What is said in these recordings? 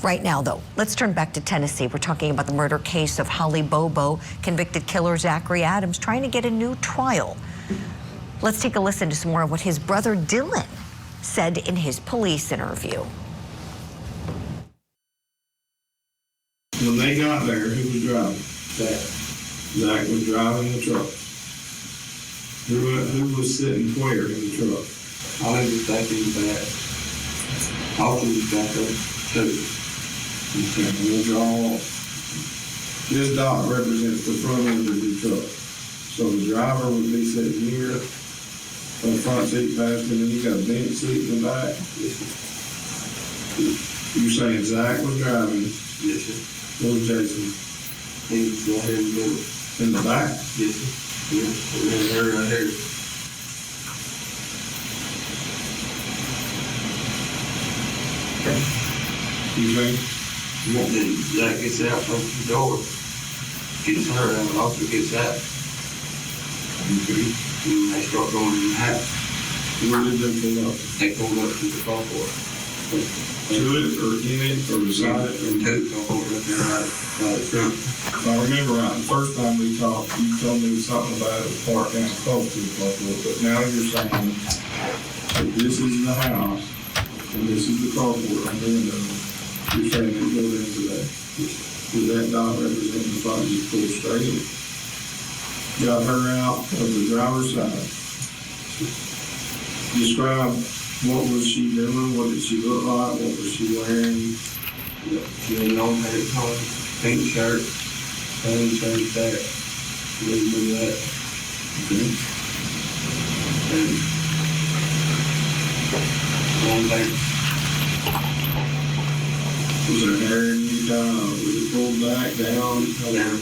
Right now, though, let's turn back to Tennessee. We're talking about the murder case of Holly Bobo. Convicted killer Zachary Adams trying to get a new trial. Let's take a listen to some more of what his brother Dylan said in his police interview. When they got there, who was driving? Zach was driving the truck. Who was sitting where in the truck? I was thinking that Holly was back there too. Okay, we'll draw. This dot represents the front end of the truck. So the driver would be sitting here on the front seat passenger, and then you got a bench seat in the back. You're saying Zach was driving? Yes, sir. What was Jason? He was right here in the middle. In the back? Yes, sir. Yeah, we're right here. Okay. You think? Then Zach gets out from the door, gets her out, also gets out. Okay. And they start going in the house. Where did they pull up? They pulled up to the carport. To it, or in it, or beside it? And to the carport right there, right front. If I remember right, the first time we talked, you told me something about it was parked down close to the carport, but now you're saying that this is the house, and this is the carport on the window. You're saying they pulled into that. Does that dot represent the body just pulled straight in? Got her out of the driver's side. Describe what was she doing, what did she look like, what was she wearing? She had long hair, color, pink shirt, same that. A little bit of that. Okay. And long hair. Was her hair in any time? Was it pulled back, down? Down.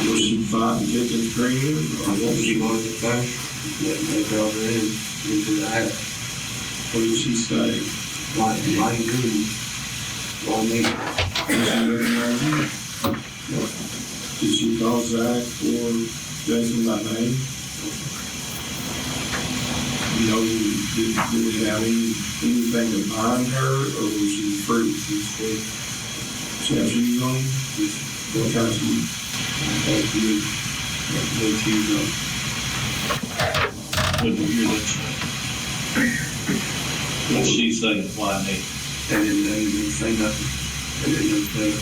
Was she fighting, kicking, screaming? Or what was She she wanted to first, they brought her into the house. What did she say? Like good. On me. Did she call Zach or Jason by name? You know, did it have anything to bind her, or was she free? She had shoes on? What kind of shoes? What shoes on? Couldn't hear that. What she say? Why me? They didn't say nothing. They didn't know that.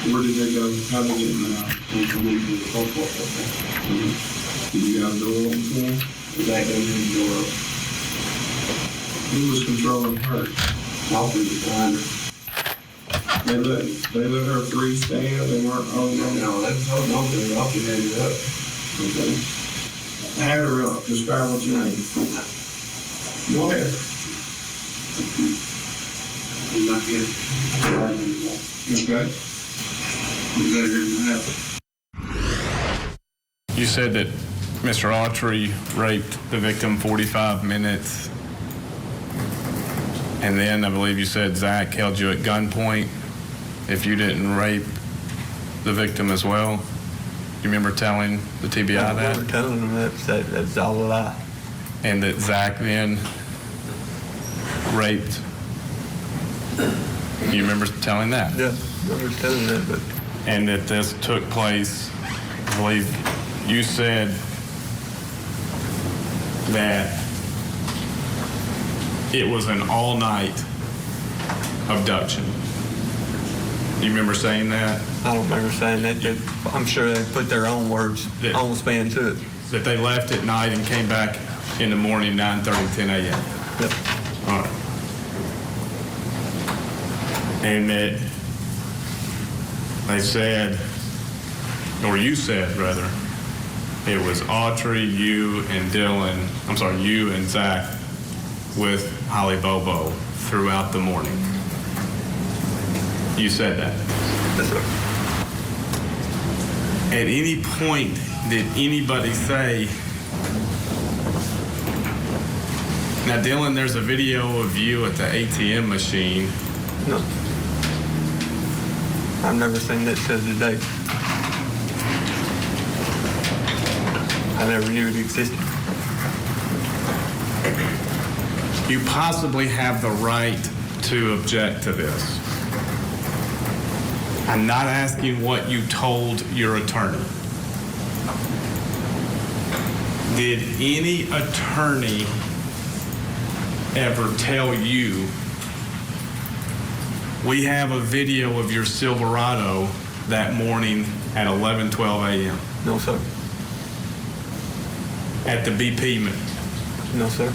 Where did they go? How did they get in the house? They come into the carport right there. Did you got a door open for them? Zach goes in the door up. Who was controlling her? Walking behind her. They let her freestand. They weren't holding on. No, they was holding on to her. Walking had it up. Okay. Had her up. Describe what you mean. Go ahead. I'm not getting Okay. we got her in the house. You said that Mr. Autry raped the victim 45 minutes, and then I believe you said Zach held you at gunpoint if you didn't rape the victim as well. You remember telling the TBI I that? remember telling them that's all a lie. And that Zach then raped. You remember telling that? Yeah, I remember telling that, but And that this took place, I believe you said that it was an all-night abduction. You remember saying that? I don't remember saying that. But I'm sure they put their own words, own spin to it. That they left at night and came back in the morning, 9:30, 10 a.m. Yep. All right. And that they said, or you said rather, it was Autry, you and Dylan, I'm sorry, you and Zach with Holly Bobo throughout the morning. You said that. That's right. At any point, did anybody say, now Dylan, there's a video of you at the ATM machine. No. I've never seen that till today. I never knew it existed. You possibly have the right to object to this. I'm not asking what you told your attorney. Did any attorney ever tell you, we have a video of your Silverado that morning at 11:12 a.m. No, sir. at the BP meeting? No, sir.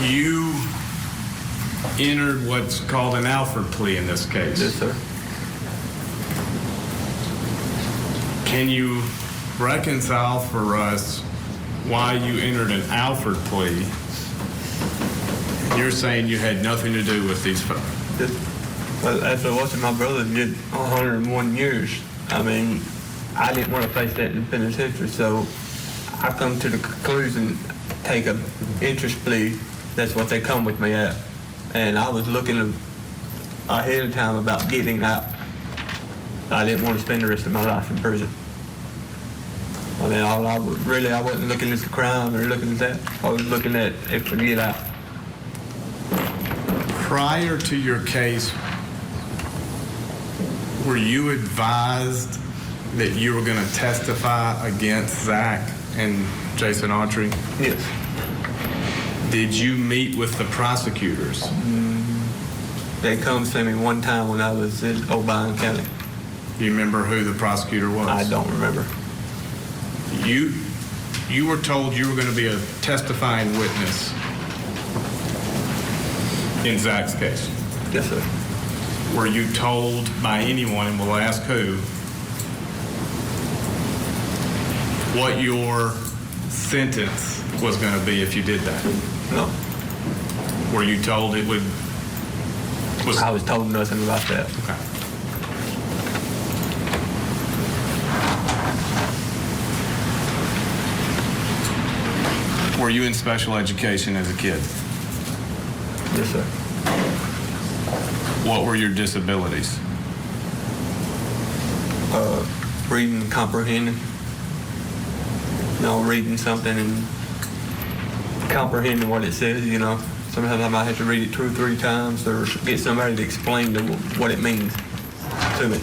You entered what's called an Alford plea in this case. Yes, sir. Can you reconcile for us why you entered an Alford plea? You're saying you had nothing to do with these folks. Well, after watching my brother get 101 years, I mean, I didn't want to face that in the penitentiary, so I come to the conclusion, take an interest plea. That's what they come with me at. And I was looking ahead of time about getting out. I didn't want to spend the rest of my life in prison. I mean, I wasn't looking at the crime or looking at that. I was looking at if we get out. Prior to your case, were you advised that you were going to testify against Zach and Jason Autry? Yes. Did you meet with the prosecutors? They come see me one time when I was in O'Brien County. Do you remember who the prosecutor was? I don't remember. You were told you were going to be a testifying witness in Zach's case. Yes, sir. Were you told by anyone, and we'll ask who, what your sentence was going to be if you did that? No. Were you told it would? I was told nothing about that. Okay. Were you in special education as a kid? Yes, sir. What were your disabilities? Reading and comprehending. Reading something and comprehending what it says, Sometimes I might have to read it 2 or 3 times or get somebody to explain what it means to me.